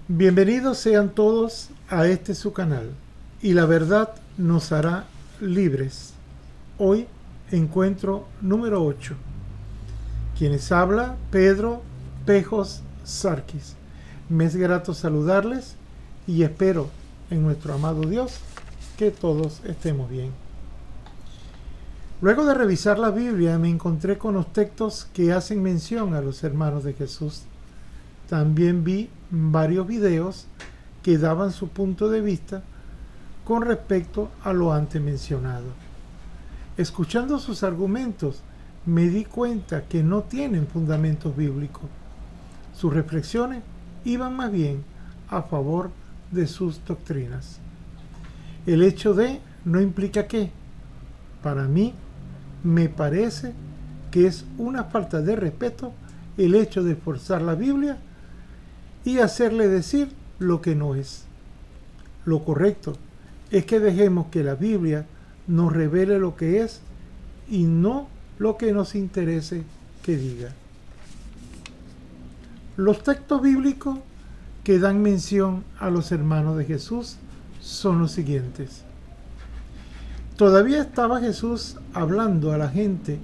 Bienvenidos sean todos a este su canal, y la verdad nos hará libres. Hoy, encuentro número 8. Quienes habla, Pedro Pejos Sarquis. Me es grato saludarles y espero en nuestro amado Dios que todos estemos bien. Luego de revisar la Biblia me encontré con los textos que hacen mención a los hermanos de Jesús. También vi varios videos que daban su punto de vista con respecto a lo antes mencionado. Escuchando sus argumentos, me di cuenta que no tienen fundamentos bíblicos. Sus reflexiones iban más bien a favor de sus doctrinas. El hecho de no implica que, para mí, me parece que es una falta de respeto el hecho de forzar la Biblia y hacerle decir lo que no es. Lo correcto es que dejemos que la Biblia nos revele lo que es y no lo que nos interese que diga. Los textos bíblicos que dan mención a los hermanos de Jesús son los siguientes. Todavía estaba Jesús hablando a la gente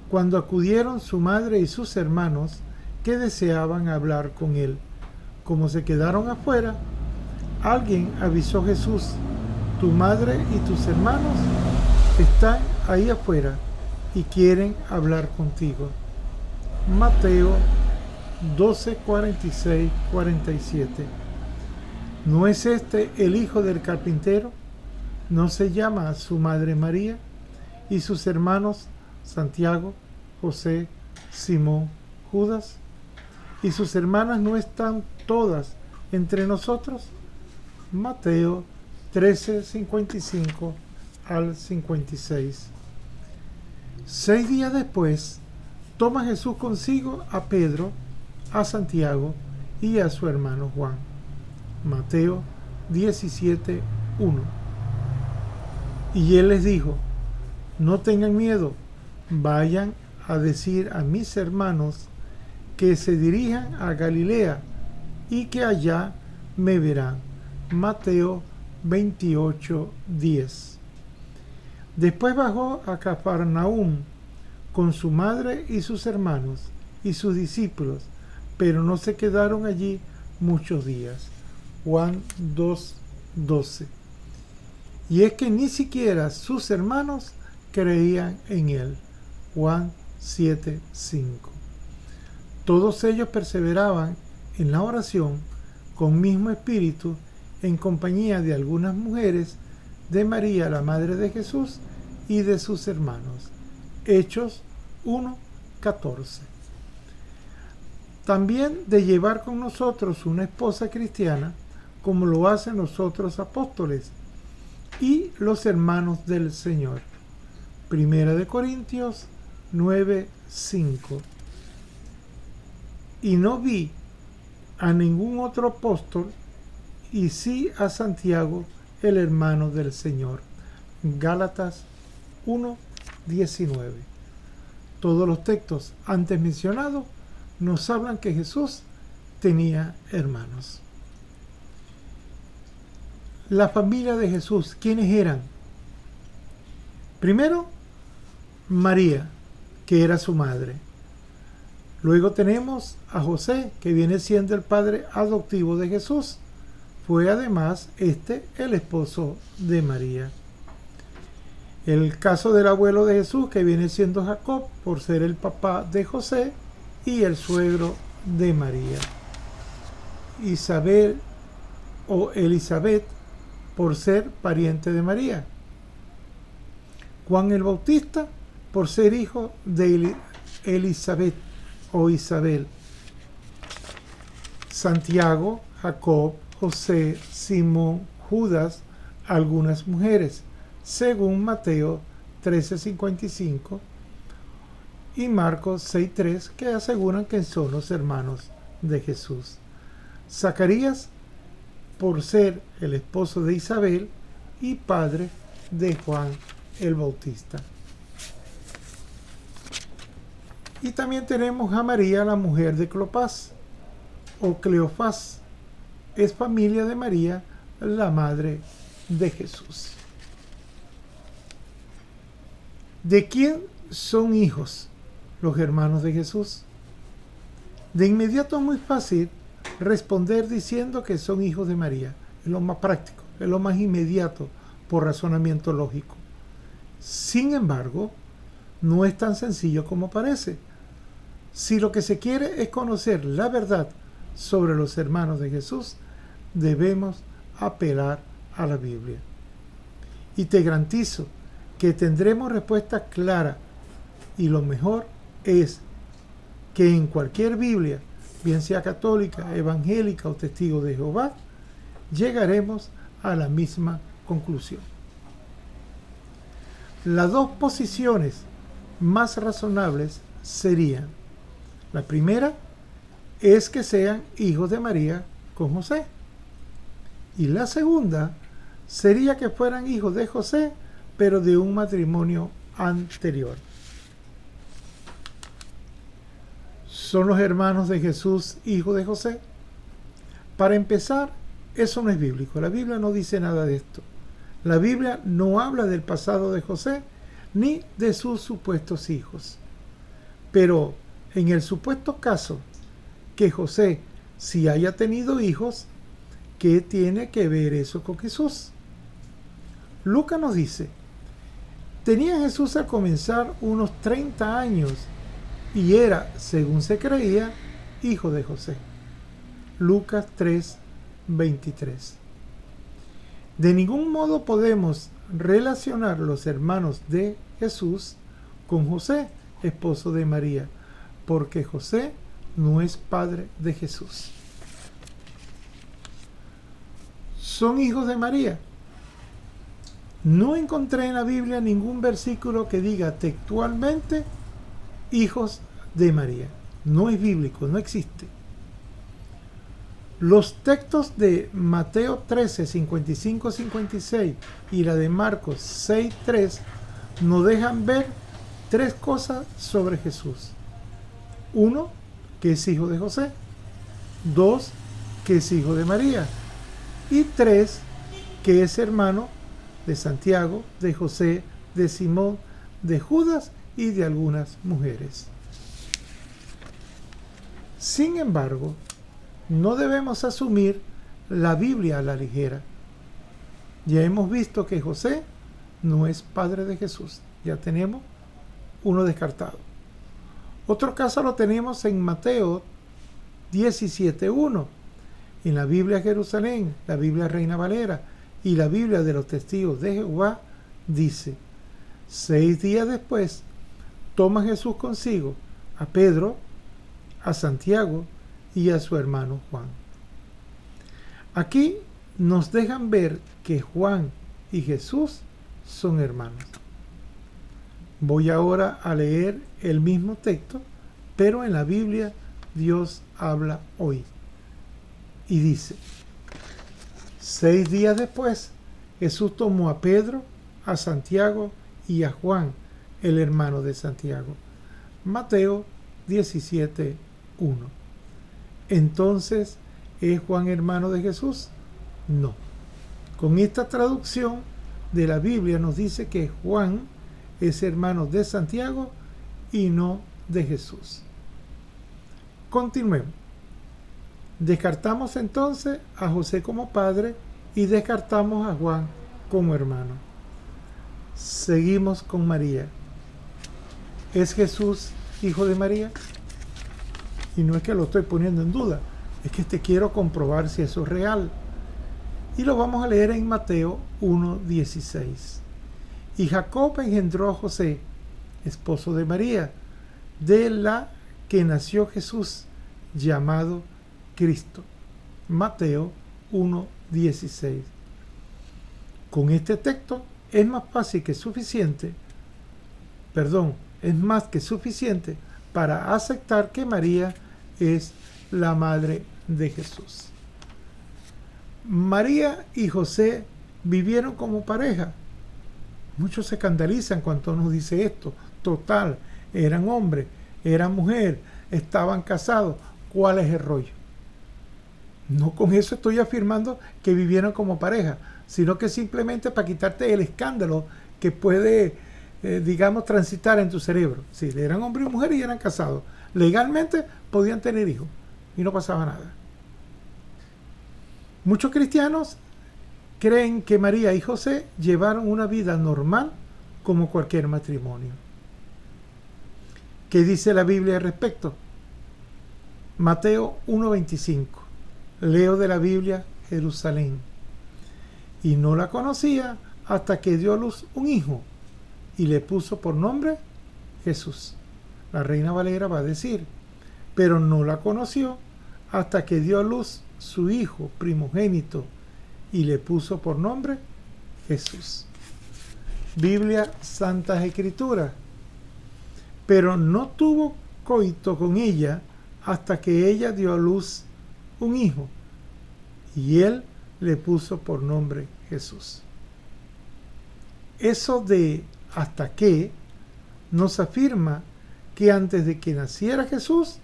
cuando acudieron su madre y sus hermanos que deseaban hablar con él. Como se quedaron afuera, alguien avisó a Jesús: tu madre y tus hermanos están ahí afuera y quieren hablar contigo. Mateo 12, 46, 47. ¿No es este el hijo del carpintero? ¿No se llama su madre María y sus hermanos Santiago, José, Simón, Judas? ¿Y sus hermanas no están todas entre nosotros? Mateo 13, 55 al 56. 6 días después, toma Jesús consigo a Pedro, a Santiago y a su hermano Juan. Mateo 17, 1. Y él les dijo: no tengan miedo, vayan a decir a mis hermanos que se dirijan a Galilea y que allá me verán. Mateo 28, 10. Después bajó a Cafarnaúm con su madre y sus hermanos y sus discípulos, pero no se quedaron allí muchos días. Juan 2, 12. Y es que ni siquiera sus hermanos creían en él. Juan 7, 5. Todos ellos perseveraban en la oración con mismo espíritu en compañía de algunas mujeres, de María, la madre de Jesús, y de sus hermanos. Hechos 1, 14. También de llevar con nosotros una esposa cristiana, como lo hacen los otros apóstoles y los hermanos del Señor. Primera de Corintios 9, 5. Y no vi a ningún otro apóstol, y sí a Santiago, el hermano del Señor. Gálatas 1, 19. Todos los textos antes mencionados nos hablan que Jesús tenía hermanos. La familia de Jesús, ¿quiénes eran? Primero, María, que era su madre. Luego tenemos a José, que viene siendo el padre adoptivo de Jesús. Fue además el esposo de María. El caso del abuelo de Jesús, que viene siendo Jacob, por ser el papá de José y el suegro de María. Isabel o Elizabeth, por ser pariente de María. Juan el Bautista, por ser hijo de Elizabeth o Isabel. Santiago, Jacob, José, Simón, Judas, algunas mujeres, según Mateo 13:55 y Marcos 6:3, que aseguran que son los hermanos de Jesús. Zacarías, por ser el esposo de Isabel y padre de Juan el Bautista. Y también tenemos a María, la mujer de Cleofás o Cleofás, es familia de María, la madre de Jesús. ¿De quién son hijos los hermanos de Jesús? De inmediato es muy fácil responder diciendo que son hijos de María. Es lo más práctico, es lo más inmediato por razonamiento lógico. Sin embargo, no es tan sencillo como parece. Si lo que se quiere es conocer la verdad sobre los hermanos de Jesús, debemos apelar a la Biblia. Y te garantizo que tendremos respuesta clara, y lo mejor es que en cualquier Biblia, bien sea católica, evangélica o testigo de Jehová, llegaremos a la misma conclusión. Las dos posiciones más razonables serían: la primera es que sean hijos de María con José, y la segunda sería que fueran hijos de José, pero de un matrimonio anterior. ¿Son los hermanos de Jesús hijos de José? Para empezar, eso no es bíblico. La Biblia no dice nada de esto. La Biblia no habla del pasado de José ni de sus supuestos hijos. Pero en el supuesto caso que José sí haya tenido hijos, ¿qué tiene que ver eso con Jesús? Lucas nos dice: tenía Jesús al comenzar unos 30 años y era, según se creía, hijo de José. Lucas 3:23. De ningún modo podemos relacionar los hermanos de Jesús con José, esposo de María, porque José no es padre de Jesús. ¿Son hijos de María? No encontré en la Biblia ningún versículo que diga textualmente hijos de María. No es bíblico, no existe. Los textos de Mateo 13, 55-56 y la de Marcos 6, 3 nos dejan ver tres cosas sobre Jesús. Uno, que es hijo de José. Dos, que es hijo de María. Y tres, que es hermano de Santiago, de José, de Simón, de Judas y de algunas mujeres. Sin embargo, no debemos asumir la Biblia a la ligera. Ya hemos visto que José no es padre de Jesús. Ya tenemos uno descartado. Otro caso lo tenemos en Mateo 17:1. En la Biblia Jerusalén, la Biblia Reina Valera y la Biblia de los Testigos de Jehová dice: 6 días después, toma Jesús consigo a Pedro, a Santiago y a su hermano Juan. Aquí nos dejan ver que Juan y Jesús son hermanos. Voy ahora a leer el mismo texto, pero en la Biblia Dios habla hoy. Y dice: 6 días después, Jesús tomó a Pedro, a Santiago y a Juan, el hermano de Santiago. Mateo 17:1. Entonces, ¿es Juan hermano de Jesús? No. Con esta traducción de la Biblia nos dice que Juan es hermano de Santiago y no de Jesús. Continuemos. Descartamos entonces a José como padre y descartamos a Juan como hermano. Seguimos con María. ¿Es Jesús hijo de María? Y no es que lo estoy poniendo en duda, es que te quiero comprobar si eso es real. Y lo vamos a leer en Mateo 1:16. Y Jacob engendró a José, esposo de María, de la que nació Jesús, llamado Cristo. Mateo 1:16. Con este texto es más que suficiente para aceptar que María es la madre de Jesús. María y José vivieron como pareja. Muchos se escandalizan cuando nos dice esto. Total, eran hombre, eran mujer, estaban casados. ¿Cuál es el rollo? No con eso estoy afirmando que vivieron como pareja, sino que simplemente para quitarte el escándalo que puede, digamos, transitar en tu cerebro. Si eran hombre y mujer y eran casados, legalmente podían tener hijos y no pasaba nada. Muchos cristianos creen que María y José llevaron una vida normal como cualquier matrimonio. ¿Qué dice la Biblia al respecto? Mateo 1:25. Leo de la Biblia, Jerusalén. Y no la conocía hasta que dio a luz un hijo y le puso por nombre Jesús. La Reina Valera va a decir, pero no la conoció hasta que dio a luz su hijo primogénito y le puso por nombre Jesús. Biblia, Santas Escrituras. Pero no tuvo coito con ella hasta que ella dio a luz un hijo y él le puso por nombre Jesús. Eso de hasta que nos afirma que antes de que naciera Jesús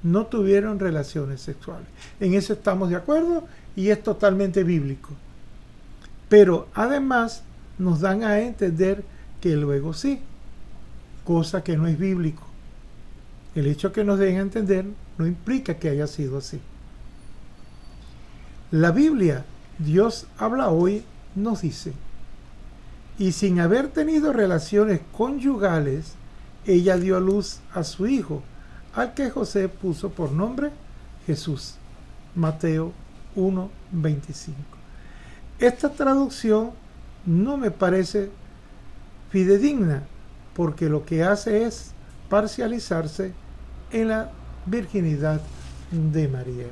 no tuvieron relaciones sexuales. En eso estamos de acuerdo y es totalmente bíblico. Pero además nos dan a entender que luego sí, cosa que no es bíblico. El hecho que nos den a entender no implica que haya sido así. La Biblia, Dios habla hoy, nos dice, y sin haber tenido relaciones conyugales, ella dio a luz a su hijo, al que José puso por nombre Jesús. Mateo 1:25. Esta traducción no me parece fidedigna, porque lo que hace es parcializarse en la virginidad de María.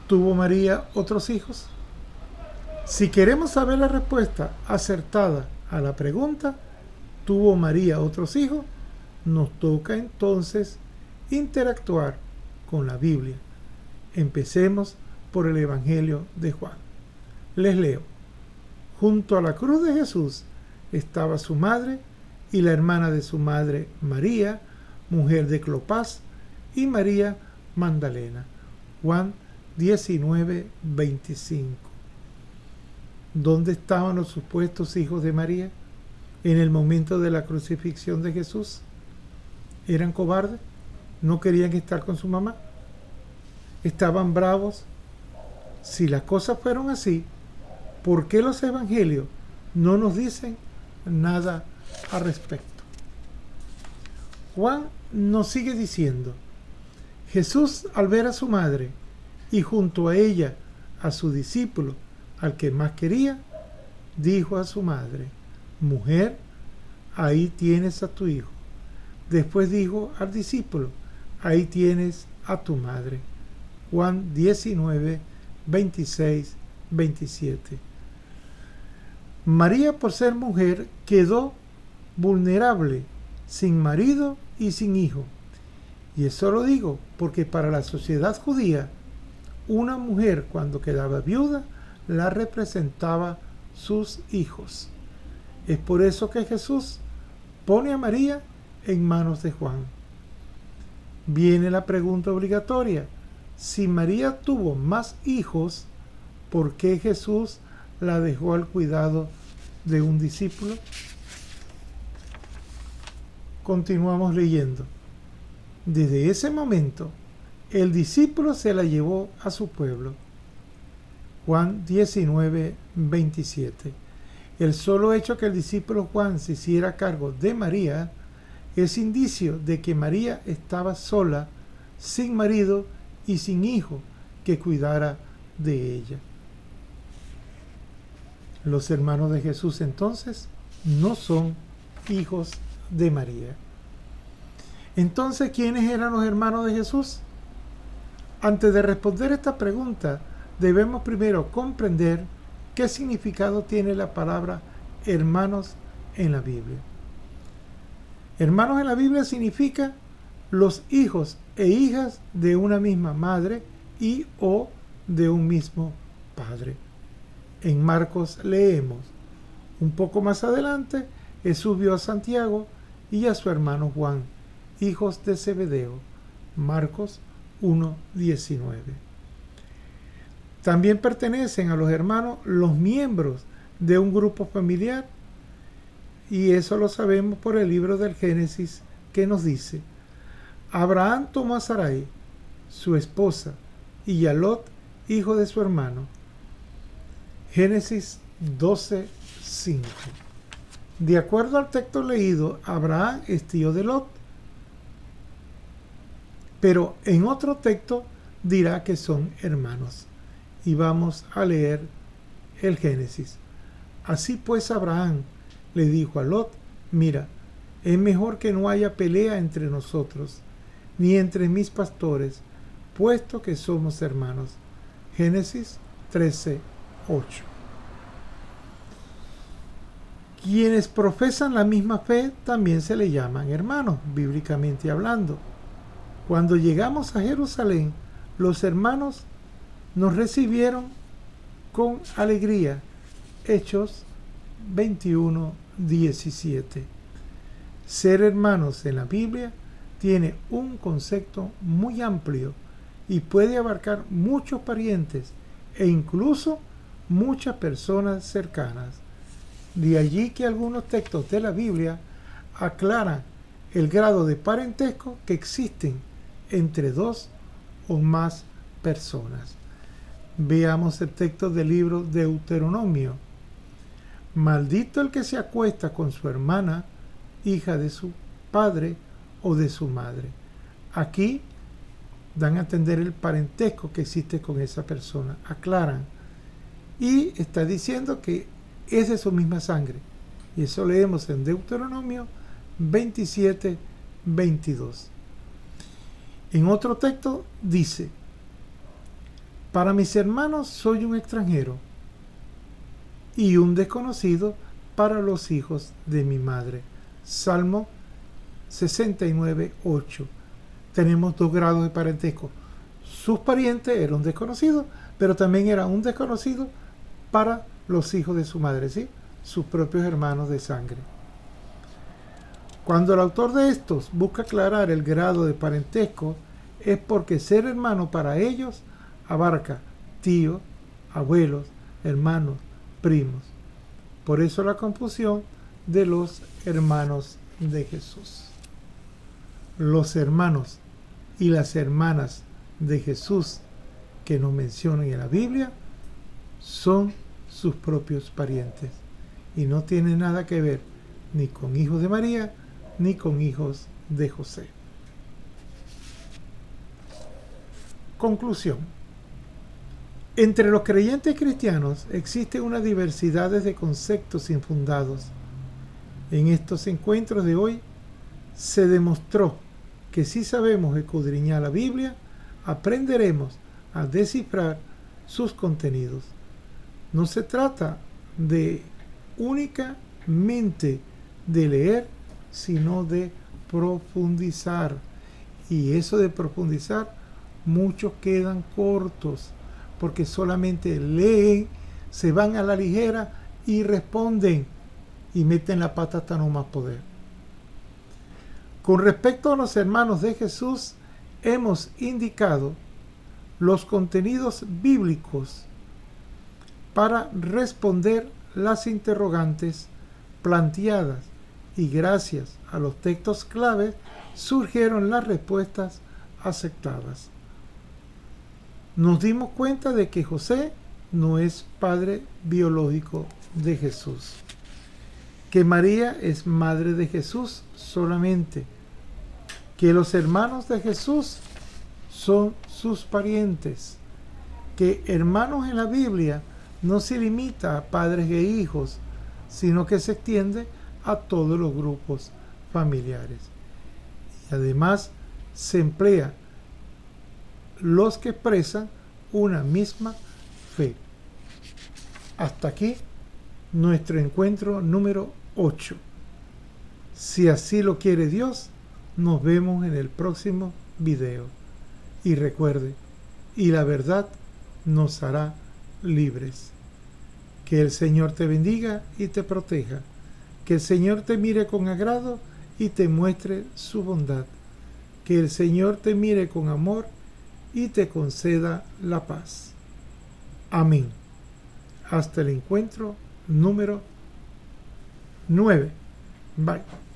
¿Tuvo María otros hijos? Si queremos saber la respuesta acertada a la pregunta, ¿tuvo María otros hijos?, nos toca entonces interactuar con la Biblia. Empecemos por el Evangelio de Juan. Les leo. Junto a la cruz de Jesús estaba su madre y la hermana de su madre María, mujer de Clopas, y María Magdalena. Juan 19:25. ¿Dónde estaban los supuestos hijos de María en el momento de la crucifixión de Jesús? ¿Eran cobardes? ¿No querían estar con su mamá? ¿Estaban bravos? Si las cosas fueron así, ¿por qué los evangelios no nos dicen nada al respecto? Juan nos sigue diciendo, Jesús, al ver a su madre y junto a ella a su discípulo, al que más quería, dijo a su madre, mujer, ahí tienes a tu hijo. Después dijo al discípulo, ahí tienes a tu madre. Juan 19:26-27. María, por ser mujer, quedó vulnerable, sin marido y sin hijo. Y eso lo digo porque para la sociedad judía, una mujer cuando quedaba viuda, la representaba sus hijos. Es por eso que Jesús pone a María en manos de Juan. Viene la pregunta obligatoria. Si María tuvo más hijos, ¿por qué Jesús la dejó al cuidado de un discípulo? Continuamos leyendo. Desde ese momento, el discípulo se la llevó a su pueblo. Juan 19:27. El solo hecho que el discípulo Juan se hiciera cargo de María es indicio de que María estaba sola, sin marido y sin hijo que cuidara de ella. Los hermanos de Jesús entonces no son hijos de María. Entonces, ¿quiénes eran los hermanos de Jesús? Antes de responder esta pregunta, debemos primero comprender qué significado tiene la palabra hermanos en la Biblia. Hermanos en la Biblia significa los hijos e hijas de una misma madre y o de un mismo padre. En Marcos leemos, un poco más adelante, Jesús vio a Santiago y a su hermano Juan, hijos de Zebedeo. Marcos 1:19. También pertenecen a los hermanos los miembros de un grupo familiar, y eso lo sabemos por el libro del Génesis, que nos dice: Abraham tomó a Sarai, su esposa, y a Lot, hijo de su hermano. Génesis 12:5. De acuerdo al texto leído, Abraham es tío de Lot, pero en otro texto dirá que son hermanos. Y vamos a leer el Génesis. Así pues Abraham le dijo a Lot: mira, es mejor que no haya pelea entre nosotros, ni entre mis pastores, puesto que somos hermanos. Génesis 13:8. Quienes profesan la misma fe también se le llaman hermanos, bíblicamente hablando. Cuando llegamos a Jerusalén, los hermanos nos recibieron con alegría. Hechos 21:17. Ser hermanos en la Biblia tiene un concepto muy amplio y puede abarcar muchos parientes e incluso muchas personas cercanas. De allí que algunos textos de la Biblia aclaran el grado de parentesco que existen entre dos o más personas. Veamos el texto del libro de Deuteronomio. Maldito el que se acuesta con su hermana, hija de su padre o de su madre. Aquí dan a entender el parentesco que existe con esa persona, aclaran. Y está diciendo que es de su misma sangre. Y eso leemos en Deuteronomio 27:22. En otro texto dice: para mis hermanos soy un extranjero y un desconocido para los hijos de mi madre. Salmo 69:8. Tenemos dos grados de parentesco. Sus parientes eran un desconocido, pero también era un desconocido para los hijos de su madre, ¿sí? Sus propios hermanos de sangre. Cuando el autor de estos busca aclarar el grado de parentesco, es porque ser hermano para ellos abarca tíos, abuelos, hermanos, primos. Por eso la confusión de los hermanos de Jesús. Los hermanos y las hermanas de Jesús que nos mencionan en la Biblia son sus propios parientes y no tienen nada que ver ni con hijos de María ni con hijos de José. Conclusión. Entre los creyentes cristianos existe una diversidad de conceptos infundados. En estos encuentros de hoy se demostró que si sabemos escudriñar la Biblia, aprenderemos a descifrar sus contenidos. No se trata de únicamente de leer, sino de profundizar. Y eso de profundizar, muchos quedan cortos, porque solamente leen, se van a la ligera y responden y meten la pata hasta no más poder. Con respecto a los hermanos de Jesús, hemos indicado los contenidos bíblicos para responder las interrogantes planteadas, y gracias a los textos claves surgieron las respuestas aceptadas. Nos dimos cuenta de que José no es padre biológico de Jesús, que María es madre de Jesús solamente, que los hermanos de Jesús son sus parientes, que hermanos en la Biblia no se limita a padres e hijos, sino que se extiende a todos los grupos familiares. Y además se emplea los que expresan una misma fe. Hasta aquí nuestro encuentro número 8. Si así lo quiere Dios, nos vemos en el próximo video. Y recuerde, y la verdad nos hará libres. Que el Señor te bendiga y te proteja. Que el Señor te mire con agrado y te muestre su bondad. Que el Señor te mire con amor y te conceda la paz. Amén. Hasta el encuentro número 9. Bye.